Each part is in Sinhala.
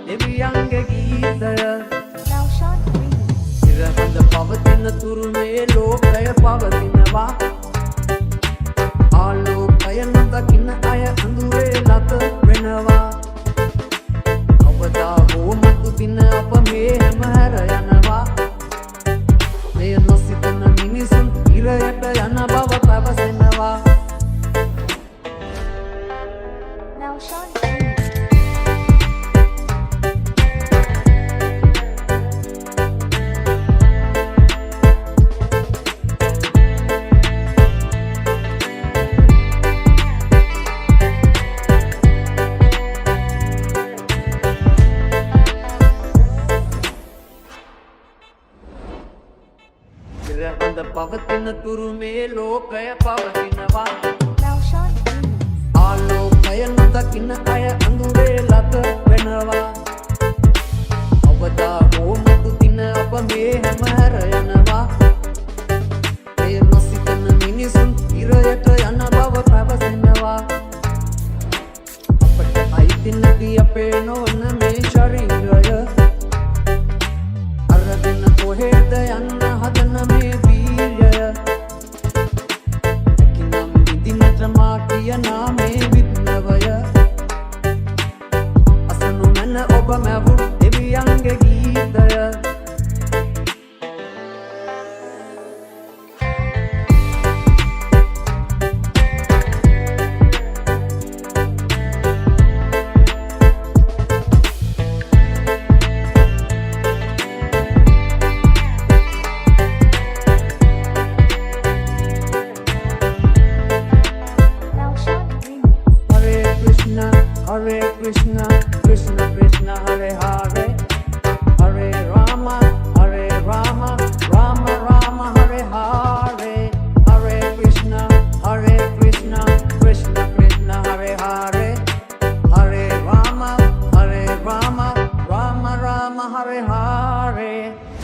දෙවියන්ගේ ගීතය ඉරහඳ පවතින තුරු මේ ලෝකය පවතිනවා ආලෝකය නොදකින අය අඳුරේ ලත වෙනවා කවදා හෝ මතු දින අප මේ හැම හැර යනවා මෙය නොසිතන මිනිසුන් ඉරයට යන බව පැවසෙනවා ඉරහඳ පවතින තුරු මේ ලෝකය පවතිනවා ආලෝකය නොදකින අය අඳුරේ ලත වෙනවා කවදා හෝ මතු දින අප මේ හැම හැර යනවා එය නොසිතන මිනිසුන් ඉරයට යන බව පැවසෙනවා අපට අයිති නැති අපේ නොවන මේ ශරීරය අරගෙන කොහෙද යන්න හදන මේ වීර්යය හැකිනම් විඳින්නට මා කියනා මේ විද්නවය අසනු මැන ඔබ මැවු දෙවියන්ගේ ගීතය Hare Krishna, Krishna Krishna, Hare Hare, Hare Rama, Rama Rama, Hare Hare, Hare Krishna, Krishna Krishna, Hare Hare, Hare Rama, Rama Rama, Hare Hare.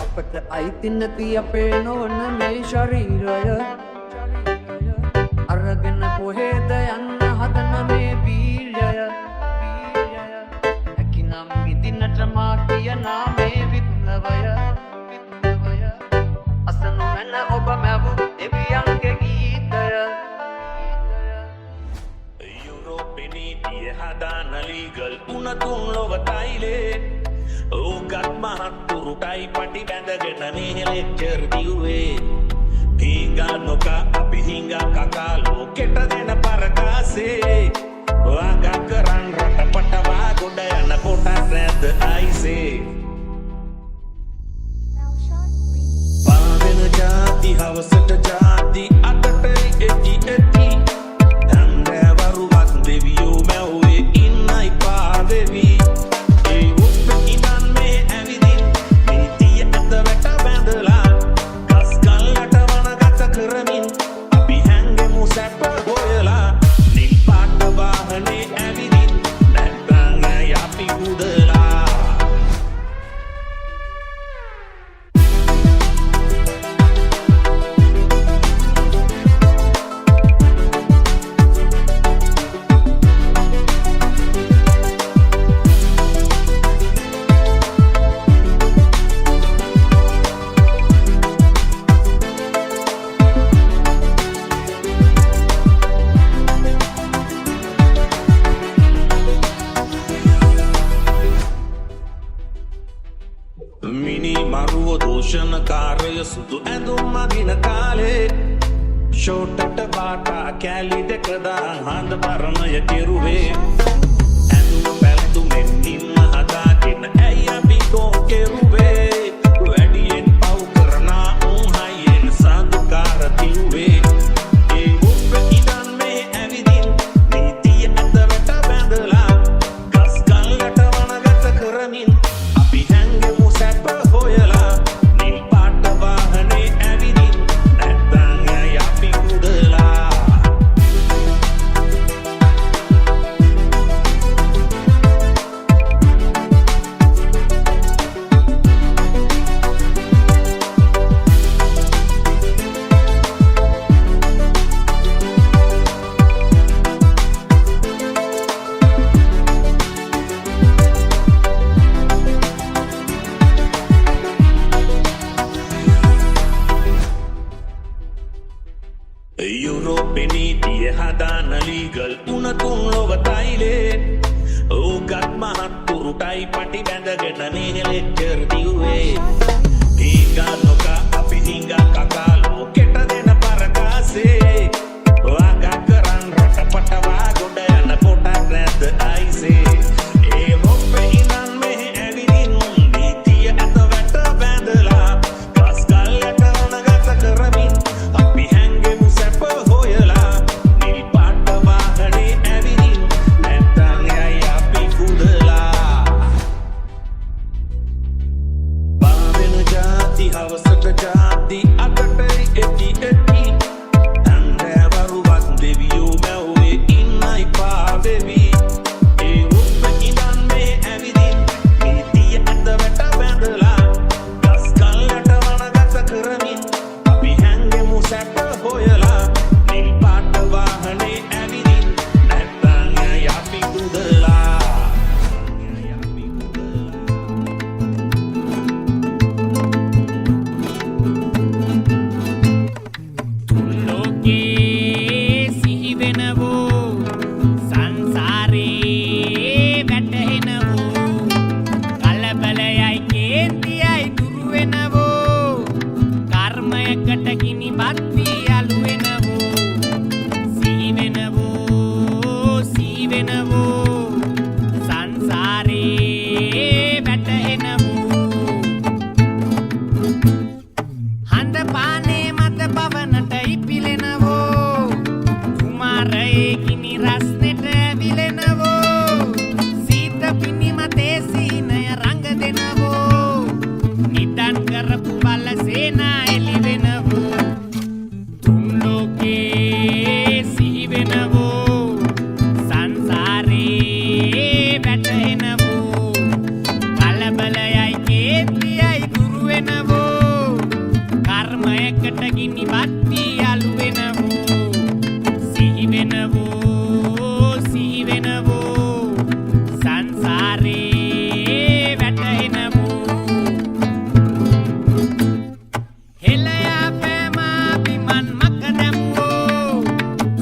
අපට අයිති නැති අපේ නොවන මේ ශරීරය අරගෙන කොහෙද යන්න හදන මේ වීර්යය හැකිනම් විඳින්නට මා කියනා මේ විද්නවය අසනු මැන ඔබ මැවු දෙවියන්ගේ ගීතය යුරෝපේ නීතිය හදාන ලීගල් උනතුන් ලොව තයිලේ ඕගත් මහත්තුරුටයි පටි බැඳගෙන මේ ලෙක්චර් දිව්වේ හිංගා නොකා අපි හිංගා කකා ලෝකෙට දෙන පරකාසේ වාගා කරන් රට පටවා ගොඩ යන කොටත් නැද්ද අයිසේ පාවෙන ජාති හවසට ජාති අතට එති එති දන්දෑවරුවක් දෙවියෝ මැව්වේ ඉන්නයි පාදෙවී ඒ උප්ප ඉදන් මේ ඇවිදින් නීතිය ඇත වැට බැඳලා ගස්ගල්ලට වනගත කරමින් අපි හැංගෙමු සැප හොයලා නිල් පාට වාහනේ ඇවිදින් නැත්තං අපි උදලා මිනි මරුව දෝෂණකාරය සුදු ඇඳුම් මදින කාලේ ෂෝටට බාටා කෑලි දෙකදාන් හඳ පරණය කෙරුවේ ඇඳුම පැළඳුමෙන් ඉන්න හදාගෙන ඇයි අපි කෝ කෙරුවේ වැඩියෙන් පව් කරනා උන් හයියෙන් සාදුකාර තිව්වේ ඒ උප්ප ඉදන් මේ ඇවිදින් නීතිය ඇත වැට බැඳලා ගස්ගල්ලට වනගත කරමින් අපි හැංගෙමු සැප හොයලා නිල් පාට වාහනේ ඇවිදින් නැත්තං අපි උදලා උටයි පටි බැඳගෙන නේ ලෙක්චර් දිව්වේ ඊගා නොකා අපි හිඟා කකා ලෝකෙට දෙන පරකාසේ වාගා කරන් රටපටවා ගොඩ යන පොටක් නැද්ද අයිසේ ඒ රොප්පේ ඉඳන් මෙහෙ ඇවිදින් නීතිය ඇත වැට බැඳලා ගස් ගල්ලට වනගත කරමින් අපි හැංගෙමු සැප හොයලා නිල් පාට වාහනේ ඇවිදින් නැත්තන් යයි අපි කුදලා පාවෙන ජාති හවසට ජාති අතට එටි එටි ඇන්දෑවරුවක් දෙවියෝ මැව්වේ ඉන්නයි පාවෙවි ඒ රොප්පේ ඉඳන් මෙහෙ ඇවිදින් නීතිය ඇත වැට බැඳලා ගස් ගල්ලට වනගත කරමින් අපි හැංගෙමු සැප හොයලා නිල් පාට වාහනේ ඇවිදින් නැත්තන් යයි අපි කුදලා ලෝකේ සිහි වෙනවෝ සංසාරේ වැටෙනවෝ කලබලයයි කේන්තියයි දුරු වෙනවෝ කර්මයකට ගිනි බත්ති අලු වෙනවෝ සිහි වෙනවෝ සංසාරේ වැටෙනවෝ හඳ පානේ මත පවනට ඉපිලෙනවෝ කුමාරයේ ගිනි රස්නෙට ඇවිලෙනවෝ සීත පිණි මතේ සීනය රඟ දෙනවෝ නිදන් කරපු බල සේනා එලි වෙනවෝ තුන් ලෝකේ සිහි වෙනවෝ සංසාරේ වැටෙනවෝ කලබලයයි කේන්තියයි දුරු වෙනවෝ කර්මයකට ගිනි බත්ති අලු වෙනවෝ සිහි වෙනවෝ සංසාරේ වැටෙනවෝ හෙළයා පෑමා බිමන් මක දැම්වෝ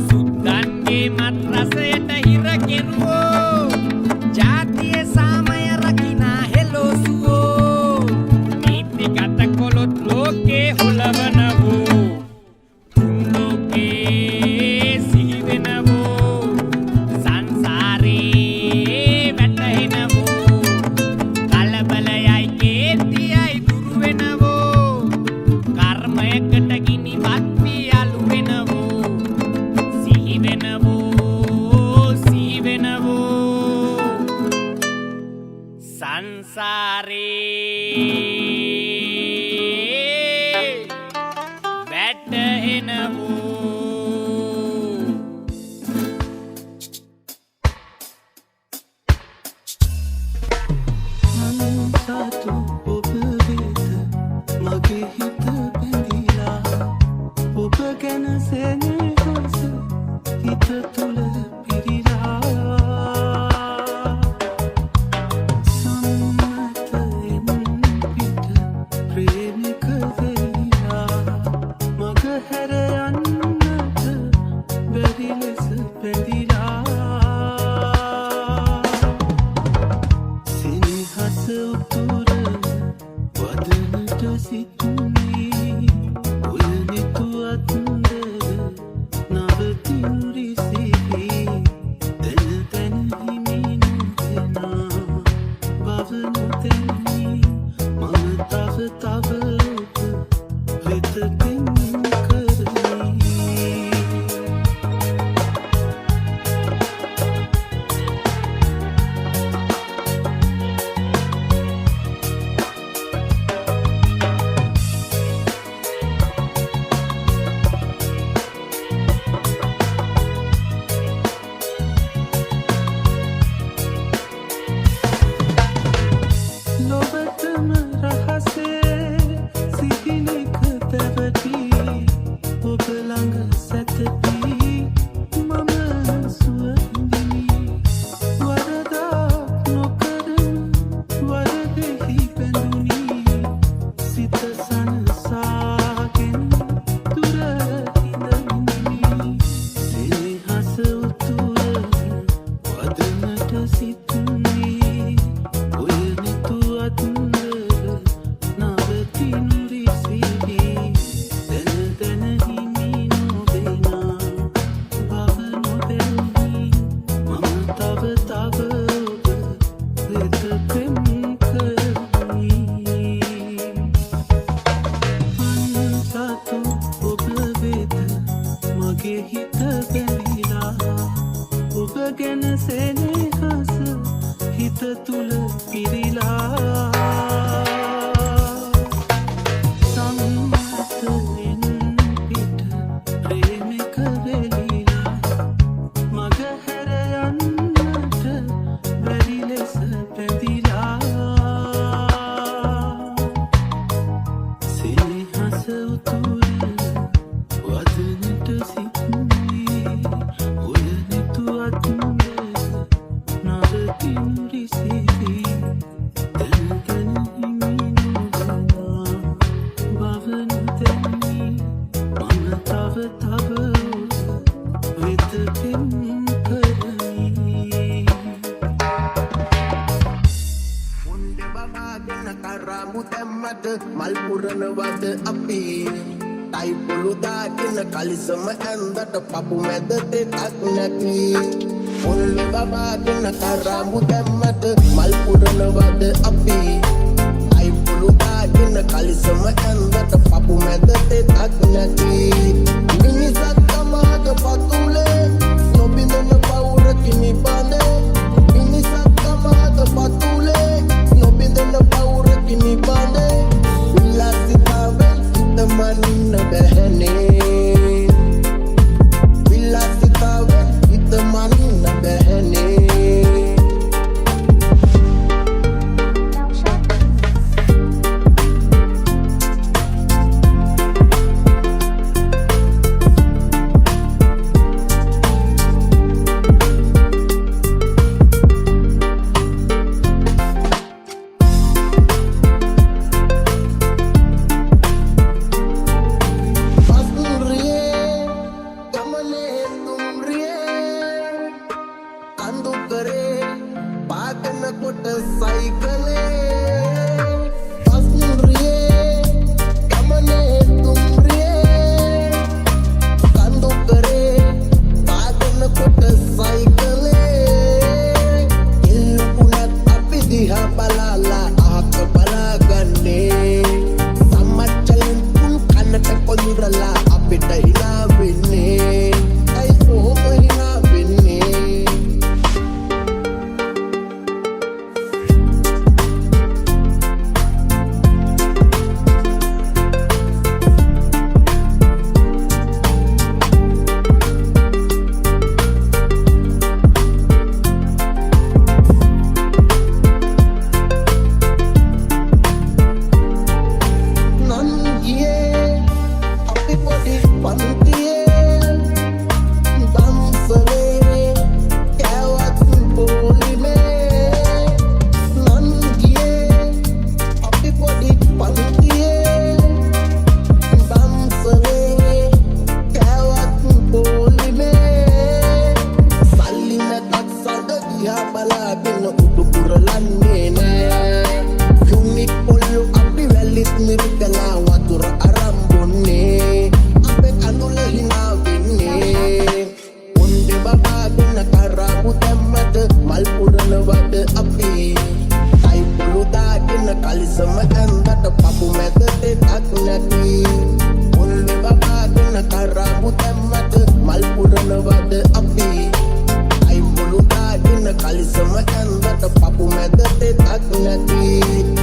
සුද්දන්ගේ මත් රසයට හිර කෙරුවෝ ජාතිය සාමය රකිනා හෙලෝසුවෝ නීතිගත කොළොත් ලෝකේ හොලවනවෝ තුන් ලෝකේ සිහි වෙනවෝ සංසාරේ වැටෙනවෝ කලබලයයි කේන්තියයි දුරු වෙනවෝ කර්මයකට ගිනි බත්ති අලු වෙනවෝ සිහි වෙනවෝ සංසාරේ වැටෙනවෝ සතු ඔබ වෙත මගේ හිත බැඳිලා ඔබ ගැන සෙනෙහස හිත තුල පිරීලා සම්මතයෙන් පිට ප්‍රේමික වෙලා මග හැර යන්නට බැරි ලෙස බැඳිලා සෙනෙහස උතුර වදනට සිතුනේ ඔයනිතු අත්දර නවතිනු රිසෙහි දැන දැන හිමිනු දෙනා බවනු දැනි මම තව තව ඔබ වෙත පෙන් කරමි බබාගෙන කරාමු දැම්මද මල් පුරනවද අපි තයි පොළු දාගෙන කලිසම ඇඳට පපු මැද දෙකක් නැති ඔල්ලේ බබාගෙන කරාමු දැම්මද මල් පුරනවද අපි තයි පොළු දාගෙන කලිසම ඇඳට පපු මැද දෙකක් නැති මිනිසත් තමාද පතුලේ නොබිඳන පවුර කිනි බඳේ මිනිසත් තමාද පතුලේ නොබිඳන පවුර කිනි බඳේ විලාසිතාවෙන් හිතමනින්න බැහැනේ විලාසිතාවෙන් හිතමනින්න බැහැනේ Kalisama and the papu method,